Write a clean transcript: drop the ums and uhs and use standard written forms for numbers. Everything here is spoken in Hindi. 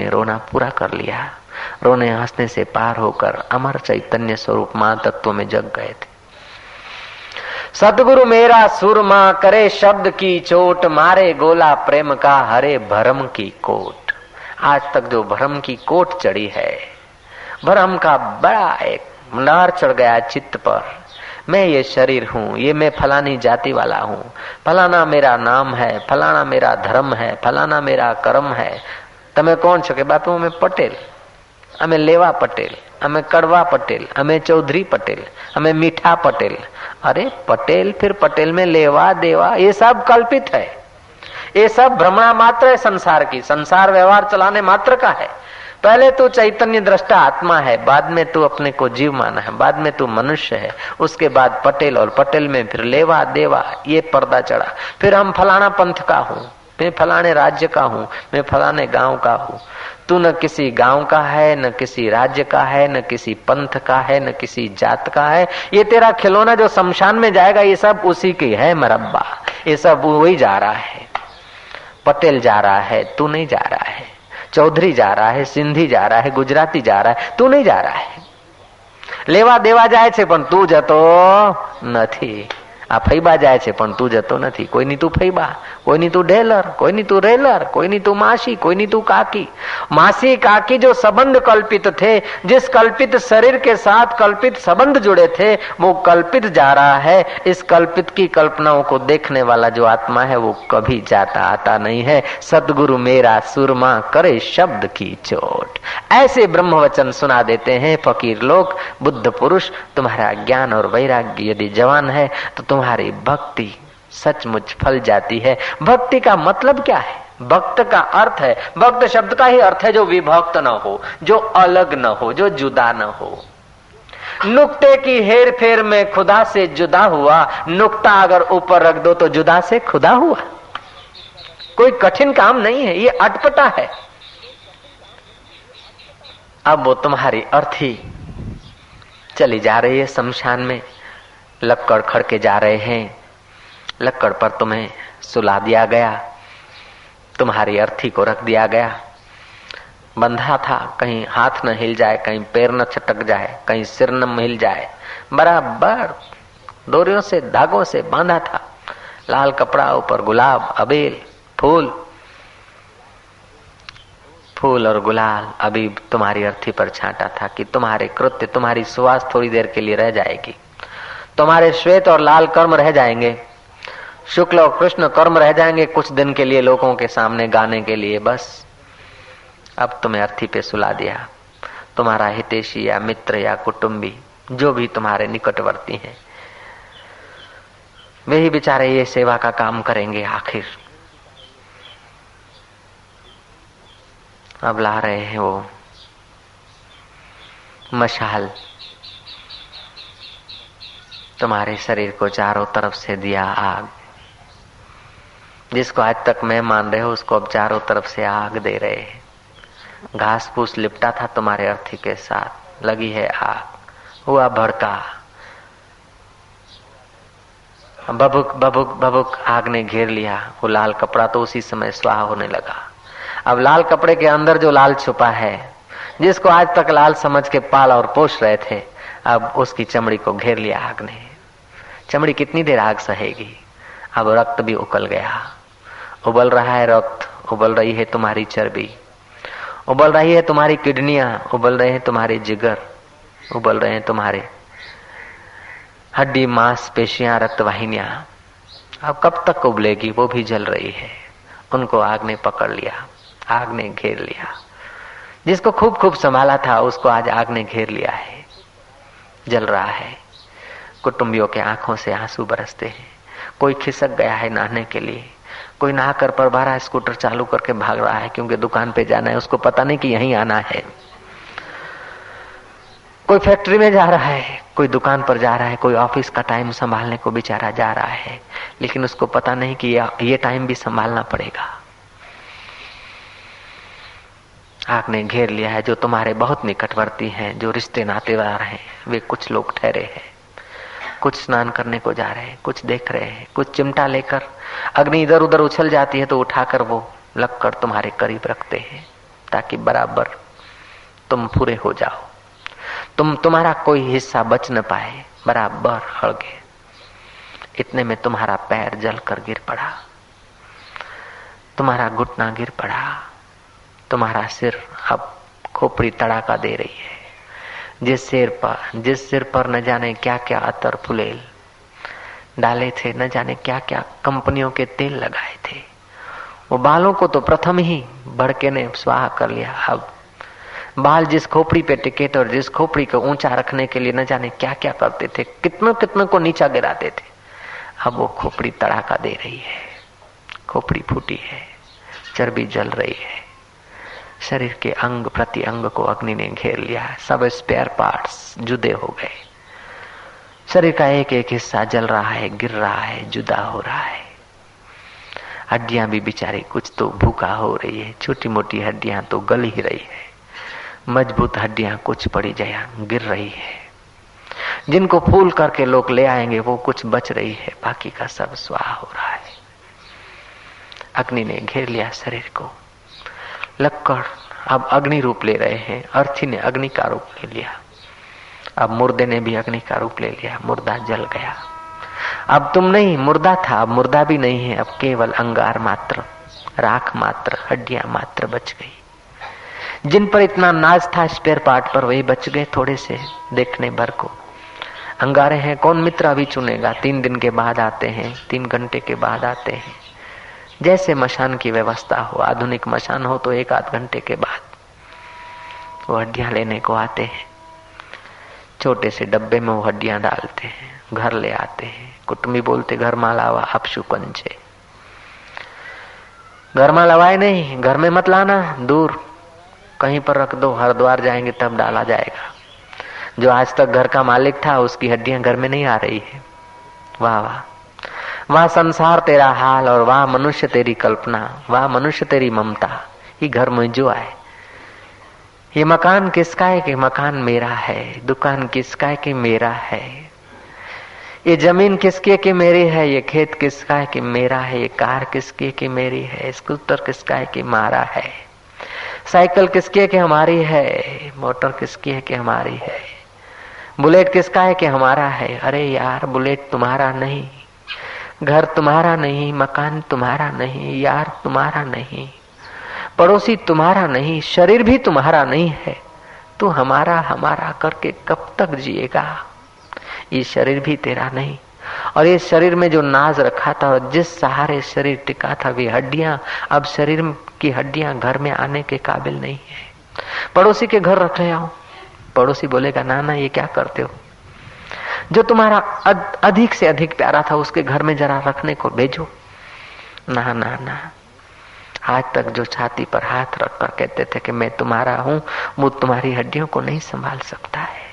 ने रोना पूरा कर लिया। रोने हंसने से पार होकर अमर चैतन्य स्वरूप मां तत्व में जग गए थे। सतगुरु मेरा सुरमा करे शब्द की चोट, मारे गोला प्रेम का हरे भरम की कोट। आज तक जो भरम की कोट चढ़ी है, भरम का बड़ा एक मुंडार चढ़ गया चित्त पर। मैं ये शरीर हूँ, ये मैं फलानी जाति वाला हूँ, फलाना मेरा नाम है, फलाना मेरा धर्म है, फलाना मेरा कर्म है। તમે કોણ છો? કે બાપુ અમે પટેલ, અમે લેવા પટેલ, અમે કડવા પટેલ, અમે चौधरी पटेल, हमें मीठा पटेल। अरे पटेल फिर पटेल में लेवा देवा ये सब कल्पित है, ये सब भ्रमणा मात्र है संसार की। संसार व्यवहार चलाने मात्र का है। पहले तू चैतन्य दृष्टा आत्मा है, बाद में तू अपने को जीव माना है, बाद में तू मनुष्य है, उसके बाद पटेल, और पटेल में फिर लेवा देवा ये पर्दा चढ़ा। फिर हम फलाना पंथ का हूँ, मैं फलाने राज्य का हूँ, मैं फलाने गांव का हूँ। तू न किसी गांव का है, न किसी राज्य का है, न किसी पंथ का है, न किसी जात का है। ये तेरा खिलौना जो शमशान में जाएगा ये सब उसी की है मरब्बा। ये सब वही जा रहा है। पटेल जा रहा है, तू नहीं जा रहा है। चौधरी जा रहा है, सिंधी जा रहा है, गुजराती जा रहा है, तू नहीं जा रहा है। लेवा देवा જાય છે પણ તું જતો નથી। આ ફૈબા જાય છે પણ તું જતો નથી। કોઈની તું ફૈબા, કોઈની તું ઢેલર, કોઈની તું રેલર, કોઈની તું मासी, कोईनी तू काकी। मासी काकी जो संबंध कल्पित थे, जिस कल्पित शरीर के साथ कल्पित संबंध जुड़े थे, वो कल्पित जा रहा है। इस कल्पित की कल्पनाओं को देखने वाला जो आत्मा है वो कभी जाता आता नहीं है। सतगुरु मेरा सुरमा करे शब्द की चोट, ऐसे ब्रह्म वचन सुना देते हैं फकीर लोग। बुद्ध पुरुष, तुम्हारा ज्ञान और वैराग्य यदि जवान है तो तुम्हारी भक्ति सचमुच फल जाती है। भक्ति का मतलब क्या है? भक्त का अर्थ है, भक्त शब्द का ही अर्थ है जो विभक्त न हो, जो अलग न हो, जो जुदा न हो। नुक्ते की हेर फेर में खुदा से जुदा हुआ। नुक्ता अगर ऊपर रख दो तो जुदा से खुदा हुआ। कोई कठिन काम नहीं है, ये अटपटा है। अब वो तुम्हारी अर्थी चली जा रही है शमशान में, लक्कड़ खड़के जा रहे हैं। लक्कड़ पर तुम्हें सुला दिया गया, तुम्हारी अर्थी को रख दिया गया। बंधा था, कहीं हाथ न हिल जाए, कहीं पैर न छटक जाए, कहीं सिर न हिल जाए। बराबर डोरियों से, धागों से बांधा था। लाल कपड़ा, ऊपर गुलाब, अबीर, फूल। फूल और गुलाल अभी तुम्हारी अर्थी पर छांटा था कि तुम्हारे कृत्य, तुम्हारी सुवास थोड़ी देर के लिए रह जाएगी। तुम्हारे श्वेत और लाल कर्म रह जाएंगे, शुक्ल और कृष्ण कर्म रह जाएंगे कुछ दिन के लिए लोगों के सामने गाने के लिए। बस अब तुम्हें अर्थी पे सुला दिया। तुम्हारा हितैषी या मित्र या कुटुंबी जो भी तुम्हारे निकटवर्ती हैं, वे ही बेचारे ये सेवा का काम करेंगे। आखिर अब ला रहे हैं वो मशाल, तुम्हारे शरीर को चारों तरफ से दिया आग। जिसको आज तक मैं मान रहे हो उसको अब चारों तरफ से आग दे रहे हैं। घास फूस लिपटा था तुम्हारे अर्थी के साथ, लगी है आग, हुआ भड़का। बबुक बबुक बबुक आग ने घेर लिया। वो लाल कपड़ा तो उसी समय स्वाहा होने लगा। अब लाल कपड़े के अंदर जो लाल छुपा है, जिसको आज तक लाल समझ के पाल और पोष रहे थे, अब उसकी चमड़ी को घेर लिया आग ने। चमड़ी कितनी देर आग सहेगी? अब रक्त भी उबल गया, उबल रहा है रक्त, उबल रही है तुम्हारी चर्बी, उबल रही है तुम्हारी किडनियां, उबल रहे हैं तुम्हारे जिगर, उबल रहे हैं तुम्हारे हड्डी, मांस, पेशियां, रक्त वाहिनियां। अब कब तक उबलेगी? वो भी जल रही है। उनको आग ने पकड़ लिया, आग ने घेर लिया। जिसको खूब खूब संभाला था उसको आज आग ने घेर लिया है, जल रहा है। कुटुंबियों के आंखों से आंसू बरसते हैं। कोई खिसक गया है नहाने के लिए, कोई नहाकर परबारा स्कूटर चालू करके भाग रहा है क्योंकि दुकान पे जाना है, उसको पता नहीं कि यहीं आना है। कोई फैक्ट्री में जा रहा है, कोई दुकान पर जा रहा है, कोई ऑफिस का टाइम संभालने को बेचारा जा रहा है, लेकिन उसको पता नहीं कि ये टाइम भी संभालना पड़ेगा। आग ने घेर लिया है। जो तुम्हारे बहुत निकटवर्ती हैं, जो रिश्ते नातेदार हैं, वे कुछ लोग ठहरे हैं, कुछ स्नान करने को जा रहे हैं, कुछ देख रहे हैं, कुछ चिमटा लेकर अग्नि इधर उधर उछल जाती है तो उठाकर वो लक्कड़ तुम्हारे करीब रखते हैं। ताकि बराबर तुम पूरे हो जाओ, तुम्हारा कोई हिस्सा बच न पाए, बराबर हड़गे। इतने में तुम्हारा पैर जल कर गिर पड़ा, तुम्हारा घुटना गिर पड़ा, तुम्हारा सिर अब खोपड़ी तड़ाका दे रही है। जिस सिर पर न जाने क्या क्या अतर फुलेल डाले थे, न जाने क्या क्या कंपनियों के तेल लगाए थे, वो बालों को तो प्रथम ही भड़के ने स्वाहा कर लिया। अब बाल जिस खोपड़ी पे टिके थे और जिस खोपड़ी को ऊंचा रखने के लिए न जाने क्या क्या करते थे, कितनों कितनों को नीचा गिराते थे, अब वो खोपड़ी तड़ाका दे रही है, खोपड़ी फूटी है, चर्बी जल रही है, शरीर के अंग प्रति अंग को अग्नि ने घेर लिया, सब स्पेयर पार्ट्स जुदे हो गए, शरीर का एक एक हिस्सा जल रहा है, गिर रहा है, जुदा हो रहा है। हड्डियां भी बेचारी कुछ तो भूखा हो रही है, छोटी मोटी हड्डियां तो गल ही रही है, मजबूत हड्डियां कुछ पड़ी जया गिर रही है। जिनको फूल करके लोग ले आएंगे वो कुछ बच रही है, बाकी का सब स्वाहा हो रहा है। अग्नि ने घेर लिया शरीर को, लक्कड़ अब अग्नि रूप ले रहे हैं, अर्थी ने अग्नि का रूप ले लिया, अब मुर्दे ने भी अग्नि का रूप ले लिया, मुर्दा जल गया। अब तुम नहीं, मुर्दा था, अब मुर्दा भी नहीं है, अब केवल अंगार मात्र, राख मात्र, हड्डियां मात्र बच गई। जिन पर इतना नाज था स्पेयर पार्ट पर, वही बच गए थोड़े से देखने भर को। अंगारे हैं, कौन मित्र अभी चुनेगा? 3 दिन के बाद आते हैं, 3 घंटे के बाद आते हैं, जैसे मशान की व्यवस्था हो। आधुनिक मशान हो तो 1-8 घंटे के बाद वो हड्डियां लेने को आते हैं, छोटे से डब्बे में वो हड्डियां डालते हैं, घर ले आते हैं। कुटुंबी बोलते घर में लावा अपशु पंचे, घर में लवाए नहीं, घर में मत लाना, दूर कहीं पर रख दो, हरिद्वार जाएंगे तब डाला जाएगा। जो आज तक घर का मालिक था उसकी हड्डियां घर में नहीं आ रही है। वाह वाह वाह संसार तेरा हाल, और वाह मनुष्य तेरी कल्पना, वाह मनुष्य तेरी ममता। ये घर में जो आए, ये मकान किसका है कि मकान मेरा है, दुकान किसका है कि मेरा है, ये जमीन किसकी है कि मेरी है, ये खेत किसका है कि मेरा है, ये कार किसकी है कि मेरी है, स्कूटर किसका है कि हमारा है, साइकिल किसकी है कि हमारी है, मोटर किसकी है कि हमारी है, बुलेट किसका है कि हमारा है। अरे यार, बुलेट तुम्हारा नहीं, घर तुम्हारा नहीं, मकान तुम्हारा नहीं, यार तुम्हारा नहीं, पड़ोसी तुम्हारा नहीं, शरीर भी तुम्हारा नहीं है। तू हमारा हमारा करके कब तक जिएगा? ये शरीर भी तेरा नहीं, और ये शरीर में जो नाज रखा था और जिस सहारे शरीर टिका था, वे हड्डियां अब शरीर की हड्डियां घर में आने के काबिल नहीं है। पड़ोसी के घर रख ले आओ, पड़ोसी बोलेगा ना ना ये क्या करते हो, जो तुम्हारा अधिक से अधिक प्यारा था उसके घर में जरा रखने को भेजो। ना ना ना, आज तक जो छाती पर हाथ रखकर कहते थे कि मैं तुम्हारा हूं, वो तुम्हारी हड्डियों को नहीं संभाल सकता है।